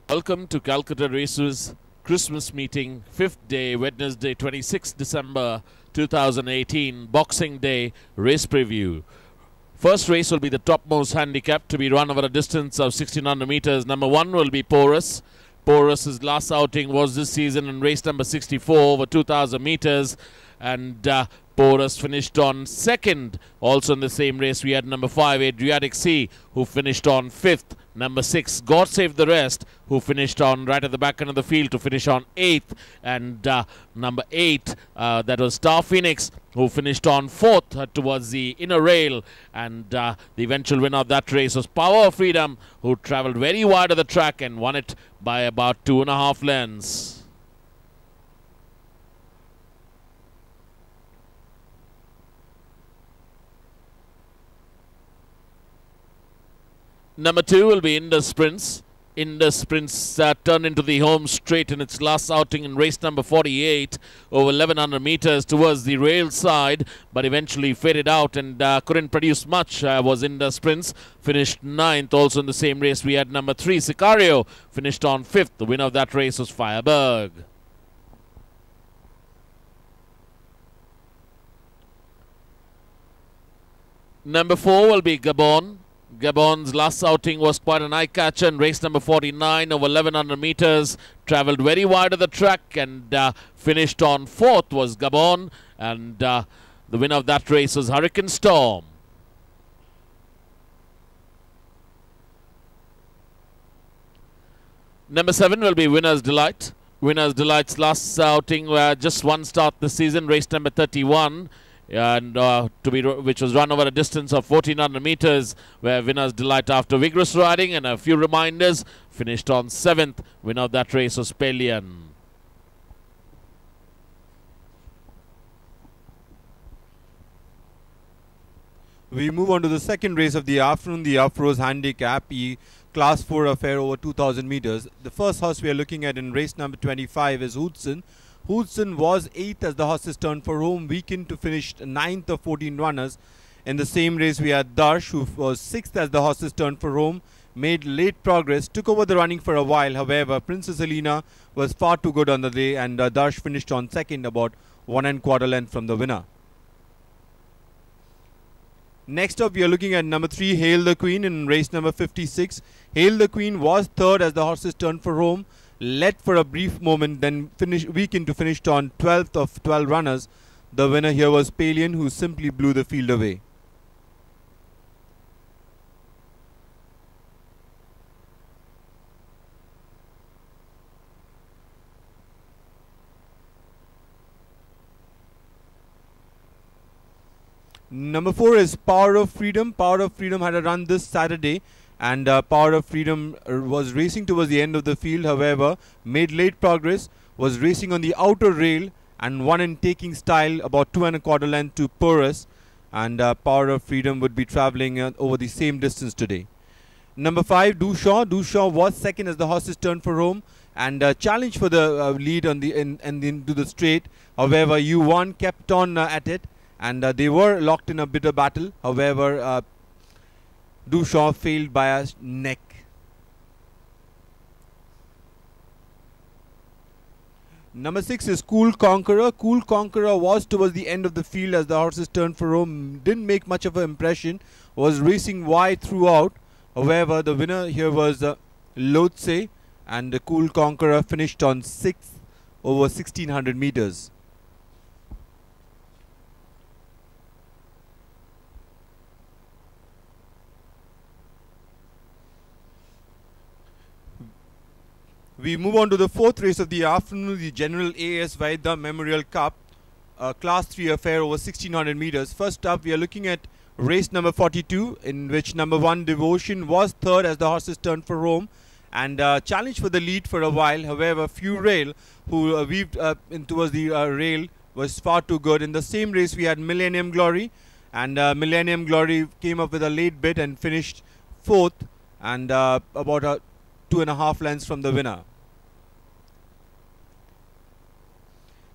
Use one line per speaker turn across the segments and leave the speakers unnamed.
Welcome to Calcutta Races Christmas meeting, 5th day, Wednesday, 26 December 2018, Boxing Day race preview. First race will be the topmost handicap to be run over a distance of 1600 meters. Number 1 will be Porus. Porus's last outing was this season in race number 64 over 2000 meters, and Porus finished on second. Also in the same race we had number 5 Adriatic Sea, who finished on 5th. Number 6 God Save the Rest, who finished on right at the back end of the field to finish on 8th. And number 8, that was Star Phoenix, who finished on 4th towards the inner rail. And the eventual winner of that race was Power of Freedom, who travelled very wide of the track and won it by about 2.5 lengths. Number 2 will be Indus Prince. Indus Prince turned into the home straight in its last outing in race number 48 over 1100 meters towards the rail side, but eventually faded out and couldn't produce much. Was Indus Prince, finished 9th. Also in the same race we had number 3 Sicario, finished on 5th. The winner of that race was Fireberg. Number 4 will be Gabon. Gabon's last outing was quite an eye-catcher in race number 49 over 1100 meters. Travelled very wide of the track and finished on 4th was Gabon. And the winner of that race was Hurricane Storm. Number 7 will be Winner's Delight. Winner's Delight's last outing just one start this season, race number 31. And which was run over a distance of 1400 meters, where Winner's Delight, after vigorous riding and a few reminders, finished on 7th. Winner of that race was Pelion.
We move on to the second race of the afternoon, the Afros Handicap E Class 4 affair over 2000 meters. The first horse we are looking at in race number 25 is Hudson. Hudson was 8th as the horses turned for home, weakened to finish 9th of 14 runners. In the same race we had Darsh, who was 6th as the horses turned for home, made late progress, took over the running for a while. However, Princess Alina was far too good on the day, and Darsh finished on 2nd, about 1 1/4 length from the winner. Next up we are looking at number 3 Hail the Queen in race number 56. Hail the Queen was 3rd as the horses turned for home, led for a brief moment, then weakened to finish on 12th of 12 runners. The winner here was Pelion, who simply blew the field away. Number 4 is Power of Freedom. Power of Freedom had a run this Saturday, and Power of Freedom was racing towards the end of the field. However, made late progress, was racing on the outer rail and won in taking style, about 2 1/4 length to Porus. And Power of Freedom would be travelling over the same distance today. Number 5 Dushaw. Dushaw was 2nd as the horses turned for home and challenged for the lead on the into the straight. However, U1 kept on at it, and they were locked in a bitter battle. However, Dushaw failed by a neck. Number 6 is Cool Conqueror. Cool Conqueror was towards the end of the field as the horses turned for home. Didn't make much of an impression. Was racing wide throughout. However, the winner here was Lotse, and the Cool Conqueror finished on 6th over 1600 meters. We move on to the 4th race of the afternoon, the General A.S. Vaidya Memorial Cup, Class 3 affair over 1600 meters. First up, we are looking at race number 42, in which number 1 Devotion was 3rd as the horses turned for home and challenged for the lead for a while. However, Few Rail, who weaved in towards the rail, was far too good. In the same race, we had Millennium Glory, and Millennium Glory came up with a late bit and finished 4th, and about 2.5 lengths from the winner.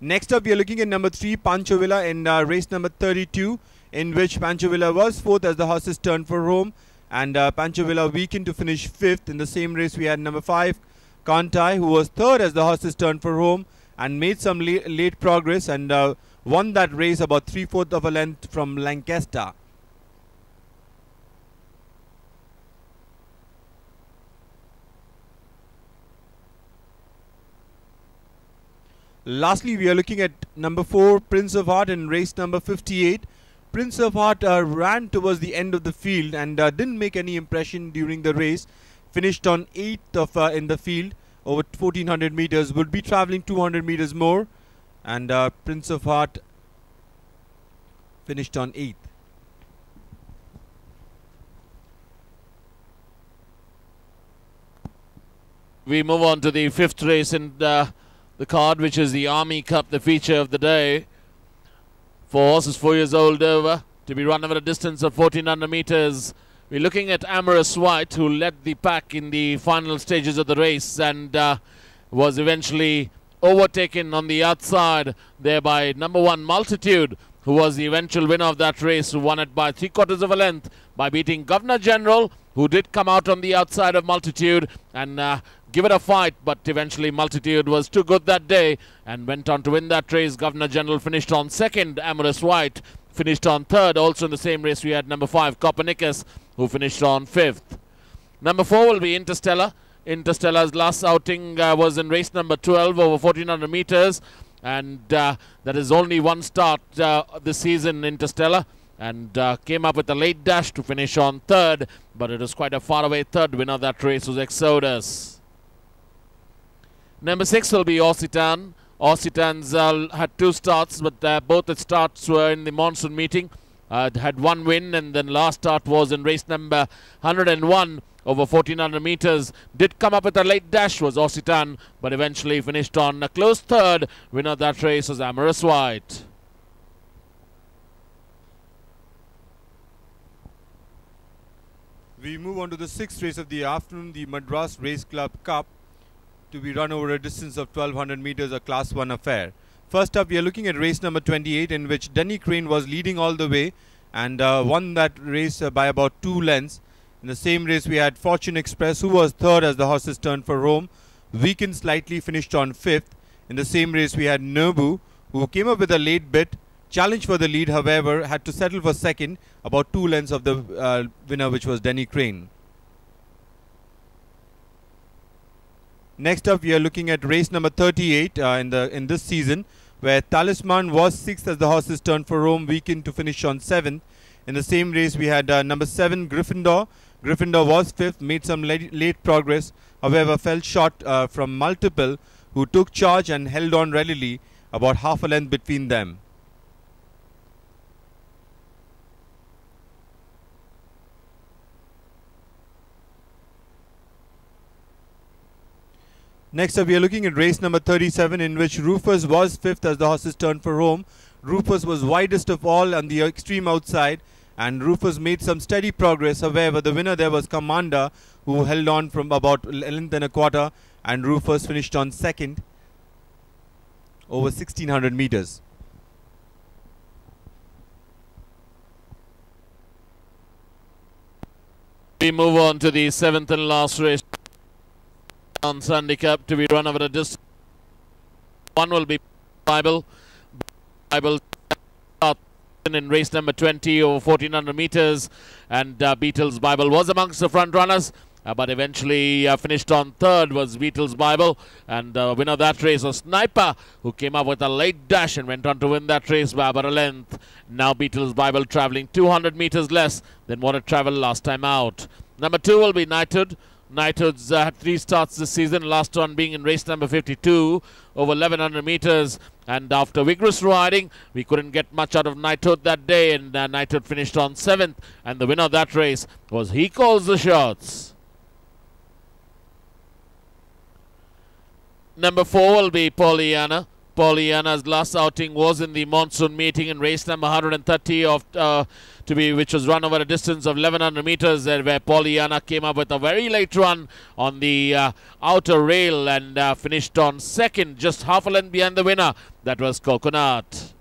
Next up, we are looking at number 3, Pancho Villa, in race number 32, in which Pancho Villa was 4th as the horses turned for home, and Pancho Villa weakened to finish 5th. In the same race, we had number 5, Kantai, who was third as the horses turned for home and made some late progress and won that race about 3/4 of a length from Lancaster. Lastly, we are looking at number 4, Prince of Heart, in race number 58. Prince of Heart ran towards the end of the field and didn't make any impression during the race. Finished on 8th in the field over 1400 meters. Would be traveling 200 meters more. And Prince of Heart finished on 8th.
We move on to the 5th race in the card, which is the Army Cup, the feature of the day. 4 horses 4 years old over, to be run over a distance of 1400 meters. We're looking at Amorous White, who led the pack in the final stages of the race and was eventually overtaken on the outside there by number 1 Multitude, who was the eventual winner of that race, who won it by 3/4 of a length by beating Governor General, who did come out on the outside of Multitude and give it a fight, but eventually Multitude was too good that day and went on to win that race. Governor General finished on 2nd. Amorous White finished on 3rd. Also in the same race we had number 5 Copernicus, who finished on 5th. Number 4 will be Interstellar. Interstellar's last outing was in race number 12 over 1400 meters, and that is only one start this season, Interstellar, and came up with a late dash to finish on 3rd, but it was quite a faraway 3rd. Winner of that race was Exodus. Number 6 will be Occitan. Occitan's had 2 starts, but both its starts were in the monsoon meeting. Had 1 win, and then last start was in race number 101 over 1400 meters. Did come up with a late dash was Occitan, but eventually finished on a close 3rd. Winner of that race was Amorous White.
We move on to the 6th race of the afternoon, the Madras Race Club Cup, to be run over a distance of 1200 meters, a class 1 affair. First up, we are looking at race number 28, in which Denny Crane was leading all the way and won that race by about 2 lengths. In the same race, we had Fortune Express, who was 3rd as the horses turned for home. Weakened slightly, finished on 5th. In the same race, we had Nobu, who came up with a late bit, challenged for the lead, however, had to settle for 2nd, about 2 lengths of the winner, which was Denny Crane. Next up, we are looking at race number 38 in this season, where Talisman was 6th as the horses turned for home, weakened to finish on 7th. In the same race, we had number 7 Gryffindor. Gryffindor was 5th, made some late progress, however fell short from Multiple, who took charge and held on readily, about half a length between them. Next up, we are looking at race number 37, in which Rufus was 5th as the horses turned for home. Rufus was widest of all on the extreme outside, and Rufus made some steady progress. However, the winner there was Commander, who held on from about a length and a quarter, and Rufus finished on 2nd over 1600 meters.
We move on to the 7th and last race on Sunday Cup, to be run over a distance. 1 will be Bible in race number 20 over 1400 meters, and Beatles Bible was amongst the front runners, but eventually finished on 3rd was Beatles Bible, and winner of that race was Sniper, who came up with a late dash and went on to win that race by about a length. Now Beatles Bible traveling 200 meters less than what it traveled last time out. Number 2 will be Knighthood. Knighthood's had 3 starts this season, last one being in race number 52 over 1100 meters, and after vigorous riding we couldn't get much out of Knighthood that day, and Knighthood finished on 7th, and the winner of that race was He Calls the Shots. Number 4 will be Pollyanna. Pollyanna's last outing was in the monsoon meeting in race number 130 of which was run over a distance of 1100 meters, where Pollyanna came up with a very late run on the outer rail and finished on 2nd, just half a length behind the winner. That was Coconut.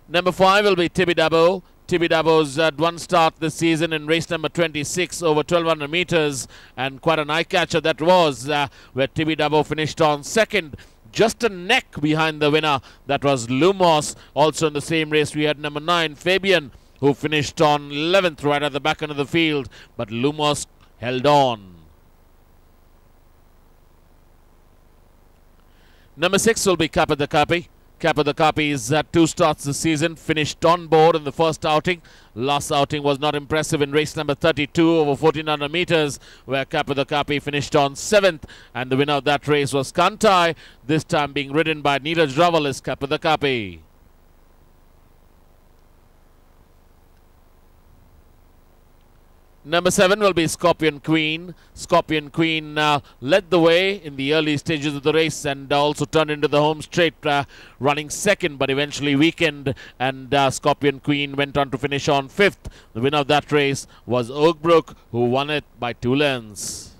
Number 5 will be Tibidabo. Tibidabo's had one start this season in race number 26 over 1200 meters, and quite an eye-catcher that was, where Tibidabo finished on second, just a neck behind the winner. That was Lumos. Also in the same race we had number 9, Fabian, who finished on 11th right at the back end of the field, but Lumos held on. Number 6 will be Kappa the Kapi. Kappa the Kapi's had 2 starts this season, finished on board in the first outing. Last outing was not impressive in race number 32 over 1400 meters, where Kappa the Kapi finished on 7th, and the winner of that race was Kantai, this time being ridden by Neeraj Raval is Kappa the Kapi. Number 7 will be Scorpion Queen. Scorpion Queen led the way in the early stages of the race and also turned into the home straight, running second, but eventually weakened, and Scorpion Queen went on to finish on 5th. The winner of that race was Oakbrook, who won it by 2 lengths.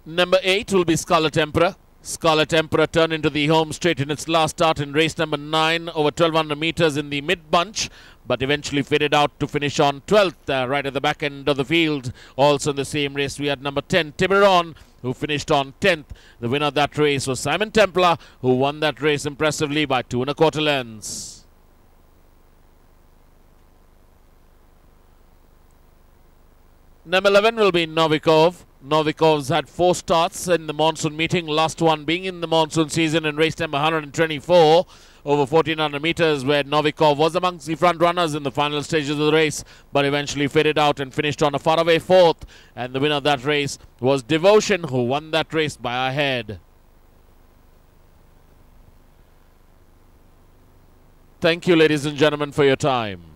Number 8 will be Scarlet Emperor. Scarlet Emperor turned into the home straight in its last start in race number 9 over 1200 meters in the mid-bunch, but eventually faded out to finish on 12th, right at the back end of the field. Also in the same race we had number 10, Tiburon, who finished on 10th. The winner of that race was Simon Templar, who won that race impressively by 2 1/4 lengths. Number 11 will be Novikov. Novikov's had 4 starts in the monsoon meeting, last one being in the monsoon season in race number 124 over 1400 meters, where Novikov was amongst the front runners in the final stages of the race, but eventually faded out and finished on a faraway 4th, and the winner of that race was Devotion, who won that race by a head. Thank you, ladies and gentlemen, for your time.